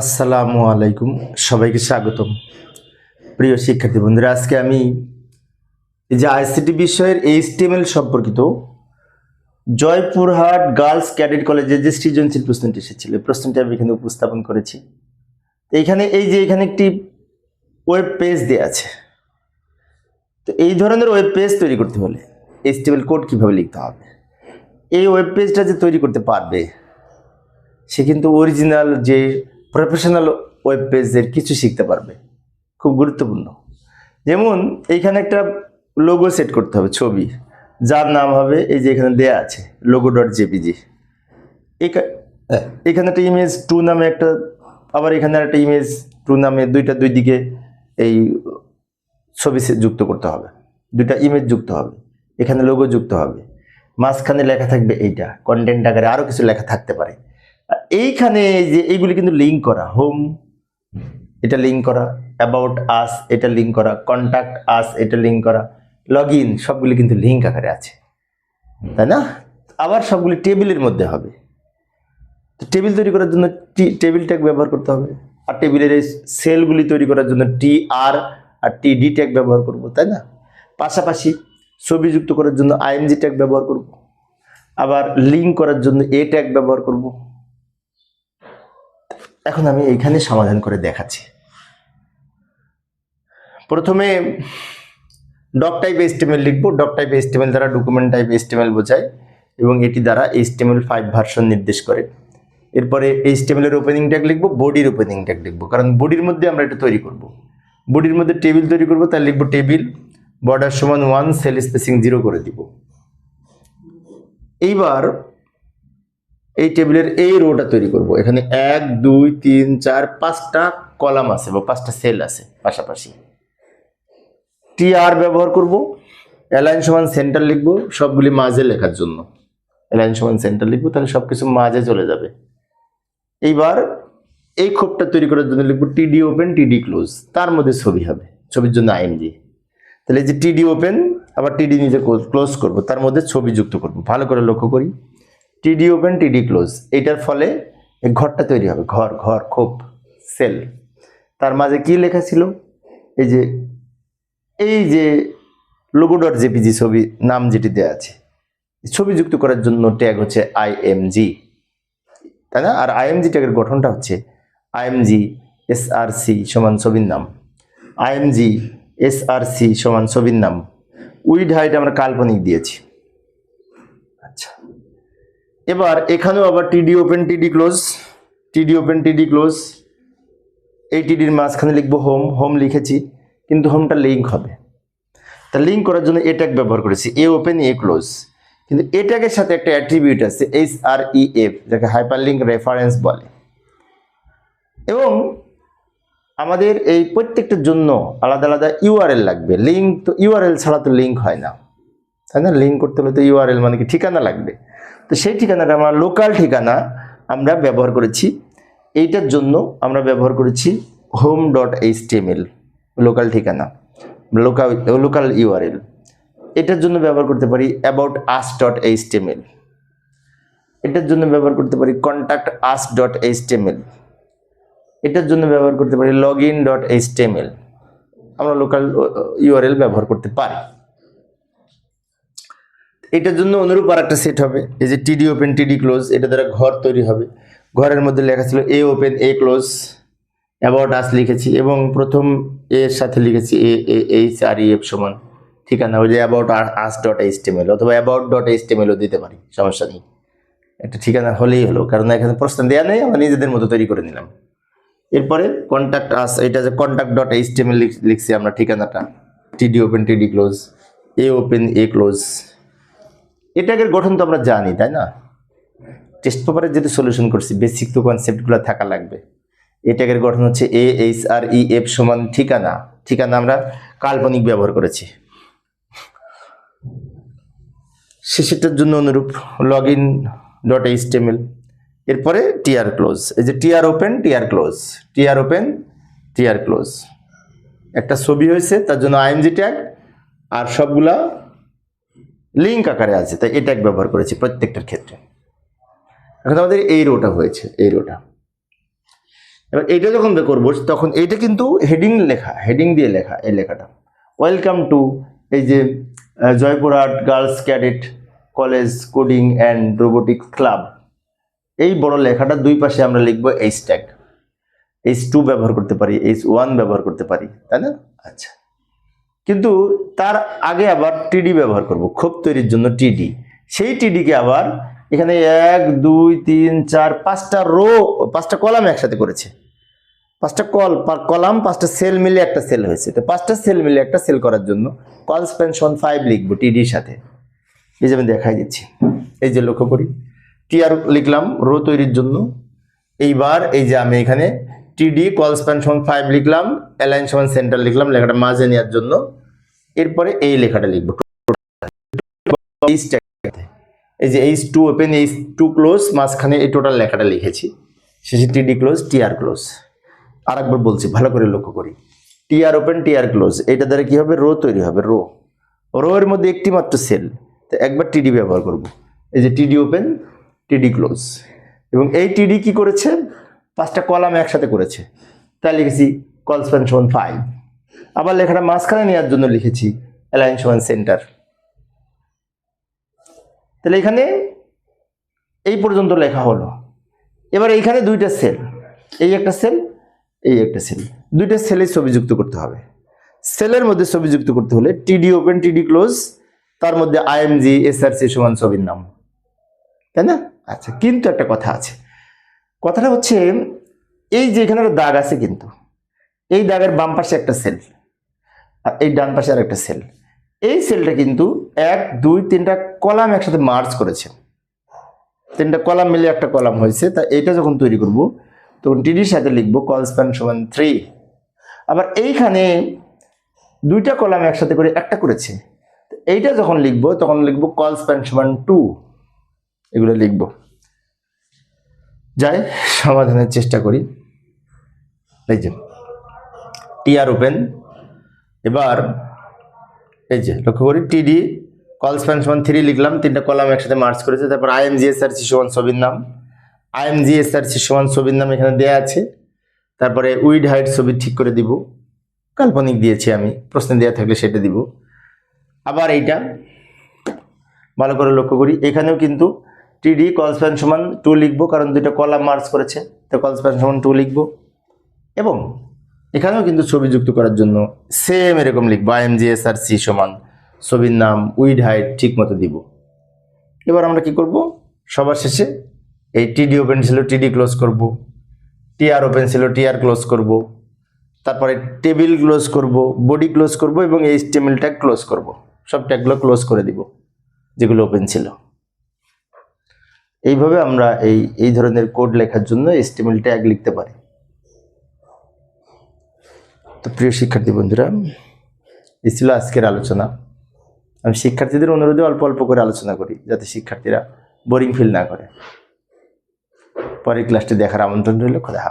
আসসালামু আলাইকুম, সবাইকে স্বাগতম। প্রিয় শিক্ষার্থী বন্ধুরা, আজকে আমি এই যে আইসিটি বিষয়ের এইচটিএমএল সম্পর্কিত জয়পুরহাট গার্লস ক্যাডেট কলেজের যে সৃজনশীল প্রশ্নটি এসেছিল, এই প্রশ্নটি আমি এখানে উপস্থাপন করেছি। এখানে এখানে একটি ওয়েব পেজ দেওয়া আছে। তো এই ধরনের ওয়েব পেজ তৈরি করতে হলে এইচটিএমএল কোড কিভাবে লিখতে হবে, এই ওয়েব পেজটা যে তৈরি করতে পারবে সে কিন্তু অরিজিনাল যে প্রফেশনাল ওয়েব পেজের কিছু শিখতে পারবে, খুব গুরুত্বপূর্ণ। যেমন এইখানে একটা লোগো সেট করতে হবে, ছবি, যার নাম হবে এই যে এখানে দেয়া আছে logo.jpg। এখানে একটা ইমেজ 2 নামে একটা, আবার এখানে একটা ইমেজ 2 নামে দুই দিকে এই ছবি যুক্ত করতে হবে, দুইটা ইমেজ যুক্ত হবে, এখানে লোগো যুক্ত হবে, মাঝখানে লেখা থাকবে এইটা কন্টেন্ট আকারে, আরো কিছু লেখা থাকতে পারে। এইখানে যে এইগুলি কিন্তু লিঙ্ক করা, হোম এটা লিঙ্ক করা, অ্যাবাউট আস এটা লিঙ্ক করা, কন্ট্যাক্ট আস এটা লিঙ্ক করা, লগ ইন সবগুলি কিন্তু লিঙ্ক আকারে আছে, তাই না? আবার সবগুলি টেবিলের মধ্যে হবে। তো টেবিল তৈরি করার জন্য টেবিল ট্যাগ ব্যবহার করতে হবে, আর টেবিলের এই সেলগুলি তৈরি করার জন্য TR আর TD ট্যাগ ব্যবহার করব, তাই না? পাশাপাশি ছবি যুক্ত করার জন্য IMG ট্যাগ ব্যবহার করব, আবার লিঙ্ক করার জন্য A ট্যাগ ব্যবহার করব। এখন আমি এইখানে সমাধান করে দেখাচ্ছি। প্রথমে ডক টাইপ HTML লিখবো। ডক টাইপ HTML দ্বারা ডকুমেন্ট টাইপ HTML বোঝায় এবং এটি দ্বারা HTML5 ভার্সন নির্দেশ করে। এরপরে HTML এর ওপেনিং ট্যাগ লিখবো, বডির ওপেনিং ট্যাগ লিখবো, কারণ বডির মধ্যে আমরা এটা তৈরি করব। বডির মধ্যে টেবিল তৈরি করব, তাই লিখবো টেবিল, বর্ডার সমান 1, সেল স্পেসিং 0 করে দিব। এইবার এই টেবিলের এই রোটা তৈরি করব। এখানে 1, 2, 3, 4, 5টা কলাম আছে বা 5টা সেল আছে পাশাপাশি। TR ব্যবহার করব, অ্যালাইন সমান সেন্টার লিখব সবগুলি মাঝে লেখার জন্য, অ্যালাইন সমান সেন্টার লিখব, তাহলে সবকিছু মাঝে চলে যাবে। এইবার এই খোপটা তৈরি করার জন্য লিখব TD ওপেন TD ক্লোজ, তার মধ্যে ছবি হবে, ছবির জন্য IMG। তাহলে এই যে TD ওপেন আবার TD নিজে ক্লোজ করব, তার মধ্যে ছবি যুক্ত করব। ভালো করে লক্ষ্য করি, TD ওপেন TD ক্লোজ, এইটার ফলে এই ঘরটা তৈরি হবে, ঘর খোপ সেল। তার মাঝে কি লেখা ছিল, এই যে logo.jpg ছবি নাম যেটি দেওয়া আছে, ছবি যুক্ত করার জন্য ট্যাগ হচ্ছে IMG, তাই না? আর IMG ট্যাগের গঠনটা হচ্ছে IMG src সমান ছবির নাম, IMG src সমান ছবির নাম, উইড হাইট আমরা কাল্পনিক দিয়েছি। আচ্ছা, এবার এখানেও আবার TD open TD close, TD open TD close, এই TDর মাঝখানে লিখবো হোম লিখেছি, কিন্তু হোমটা লিঙ্ক হবে, তা লিঙ্ক করার জন্য এ ট্যাগ ব্যবহার করেছি, A ওপেন A ক্লোজ। কিন্তু এ ট্যাগের সাথে একটা অ্যাট্রিবিউট আছে href, যাকে হাইপারলিঙ্ক রেফারেন্স বলে। এবং আমাদের এই প্রত্যেকটার জন্য আলাদা আলাদা URL লাগবে। লিঙ্ক তো URL ছাড়া তো লিঙ্ক হয় না, তাই না? লিঙ্ক করতে হলে তো URL মানে কি ঠিকানা লাগবে। তো সেই ঠিকানাটা আমরা লোকাল ঠিকানা আমরা ব্যবহার করেছি। এইটার জন্য আমরা ব্যবহার করেছি home.html, লোকাল ঠিকানা, লোকাল URL। এটার জন্য ব্যবহার করতে পারি about us.html, এটার জন্য ব্যবহার করতে পারি contact us.html, এটার জন্য ব্যবহার করতে পারি login.html। আমরা লোকাল URL ব্যবহার করতে পারি। এটার জন্য অনুরূপ আরেকটা সেট হবে, এই যে TD ওপেন TD ক্লোজ, এটা দ্বারা ঘর তৈরি হবে। ঘরের মধ্যে লেখা ছিল A open A close, about us লিখেছি এবং প্রথম এর সাথে লিখেছি href সমান ঠিকানা, ওই যে about us.html অথবা about.html ও দিতে পারি, সমস্যা নেই, একটা ঠিকানা হলেই হলো, কারণ এখানে প্রশ্ন দেওয়া নেই, আমরা নিজেদের মতো তৈরি করে নিলাম। এরপরে কন্ট্যাক্ট আস, এটা যে contact.html লিখছি আমরা ঠিকানাটা, TD open TD close, A open A close. এটাকে গঠন তো আমরা জানি, তাই না? টেস্ট পেপারে যেহেতু সলিউশন করছি, বেসিক তো কনসেপ্টগুলো থাকা লাগবে। এটাকের গঠন হচ্ছে AHREF সমান ঠিকানা, ঠিকানা আমরা কাল্পনিক ব্যবহার করেছি। শেষেরটার জন্য অনুরূপ login.html, এরপরে TR ক্লোজ, এই যে TR open TR close, TR open TR close. একটা ছবি হয়েছে, তার জন্য IMG ট্যাগ, আর সবগুলা লিঙ্ক আকারে আছে, তাই এই ট্যাগ ব্যবহার করেছি প্রত্যেকটার ক্ষেত্রে। এখন আমাদের এই রোটা হয়েছে, এই রোটা। এবার এইটা যখন করবো তখন এইটা কিন্তু হেডিং লেখা, হেডিং দিয়ে লেখা, এই লেখাটা ওয়েলকাম টু এই যে Joypurhat girls cadet college coding and robotics club, এই বড় লেখাটা দুই পাশে আমরা লিখবো H ট্যাগ, H2 ব্যবহার করতে পারি, H1 ব্যবহার করতে পারি, তাই না? আচ্ছা, কিন্তু তার আগে আবার টিডি ব্যবহার করব, ক্ষোভ তৈরির জন্য টিডি। সেই টিডিকে আবার এখানে 1 2 3 4 5টা রো, 5টা কলাম একসাথে করেছে, 5টা কলাম 5টা সেল মিলে একটা সেল হয়েছে। তো 5টা সেল মিলে একটা সেল করার জন্য কল স্প্যান সমান 5 লিখবো টিডির সাথে। এই যে আমি দেখাই দিচ্ছি, এই যে লক্ষ্য করি টিআর লিখলাম রো তৈরির জন্য। এইবার এই যে আমি এখানে টিডি কল স্প্যান সমান 5 লিখলাম, অ্যালাইন সমান সেন্টার লিখলাম লেখাটা মাঝে নেওয়ার জন্য। এরপরে এই লেখাটা লিখবো এই যে H2 ওপেন H2 ক্লোজ, মাঝখানে এই টোটাল লেখাটা লিখেছি, শেষে টিডি ক্লোজ টিআর ক্লোজ। আরেকবার বলছি ভালো করে লক্ষ্য করি, টিআর ওপেন টিআর ক্লোজ, এটা দ্বারা কি হবে রো তৈরি হবে, রো এর মধ্যে একটি মাত্র সেল, তো একবার টিডি ব্যবহার করব। এই যে টিডি ওপেন টিডি ক্লোজ, এবং এই টিডি কি করেছে 5টা কলাম একসাথে করেছে, তাই লিখেছি কল স্প্যান সমান 5। আবার লেখাটা মাঝখানে নেওয়ার জন্য লিখেছি অ্যালাইন সমান সেন্টার। তাহলে এখানে এই পর্যন্ত লেখা হলো। এবার এইখানে দুইটা সেল, এই একটা সেল এই একটা সেল, দুইটা সেলে ছবি যুক্ত করতে হবে। সেলের মধ্যে ছবি যুক্ত করতে হলে টিডি ওপেন টিডি ক্লোজ, তার মধ্যে আইএমজি এসআরসি সমান ছবির নাম, তাই না? আচ্ছা, কিন্তু একটা কথা আছে, কথাটা হচ্ছে এই যে এখানে একটা দাগ আছে, কিন্তু এই দাগের বাম পাশে একটা সেল আর এই ডান পাশে আর একটা সেল, এই সেলটা কিন্তু 1 2 3টা কলাম একসাথে মার্জ করেছে, 3টা কলাম মিলে একটা কলাম হয়েছে। তা এইটা যখন তৈরি করব তখন টিডির সাথে লিখবো কল স্প্যান সমান 3। আবার এইখানে 2টা কলাম একসাথে করে একটা করেছে, এইটা যখন লিখবো তখন লিখবো কল স্প্যান সমান 2, এগুলো লিখবো। যাই সমাধানের চেষ্টা করি। এই যে টিআর ওপেন, এবার এই যে লক্ষ্য করি টিডি কল স্প্যান সমান 3 লিখলাম, 3টা কলাম একসাথে মার্জ করেছে। তারপর আইএমজি এসআরসি সমান ছবির নাম, আইএমজি এসআরসি সমান ছবির নাম এখানে দেয়া আছে। তারপরে উইড হাইট ছবি ঠিক করে দিব, কাল্পনিক দিয়েছি আমি, প্রশ্নে দেওয়া থাকলে সেটা দিব। আবার এইটা ভালো করে লক্ষ্য করি, এখানেও কিন্তু টিডি কল স্প্যান সমান 2 লিখবো, কারণ 2টা কলাম মার্জ করেছে, তো কল স্প্যান সমান 2 লিখবো। এবং এখানেও কিন্তু ছবি যুক্ত করার জন্য সেম এরকম লিখবো, আইএমজি এসআরসি সমান ছবির নাম উইড হাইট ঠিক মতো দিব। এবার আমরা কি করব, সবার শেষে এই টিডি ওপেন ছিল টিডি ক্লোজ করব, টিআর ওপেন ছিল টিআর ক্লোজ করব, তারপরে টেবিল ক্লোজ করব, বডি ক্লোজ করব এবং HTML ট্যাগ ক্লোজ করব, সব ট্যাগগুলো ক্লোজ করে দিব যেগুলো ওপেন ছিল। এইভাবে আমরা এই ধরনের কোড লেখার জন্য HTML ট্যাগ লিখতে পারি। তো প্রিয় শিক্ষার্থী বন্ধুরা, এই ছিল আজকের আলোচনা। আমি শিক্ষার্থীদের অনুরোধে অল্প অল্প করে আলোচনা করি, যাতে শিক্ষার্থীরা বোরিং ফিল না করে। পরের ক্লাসটি দেখার আমন্ত্রণ রইল। খোদা হাফেজ।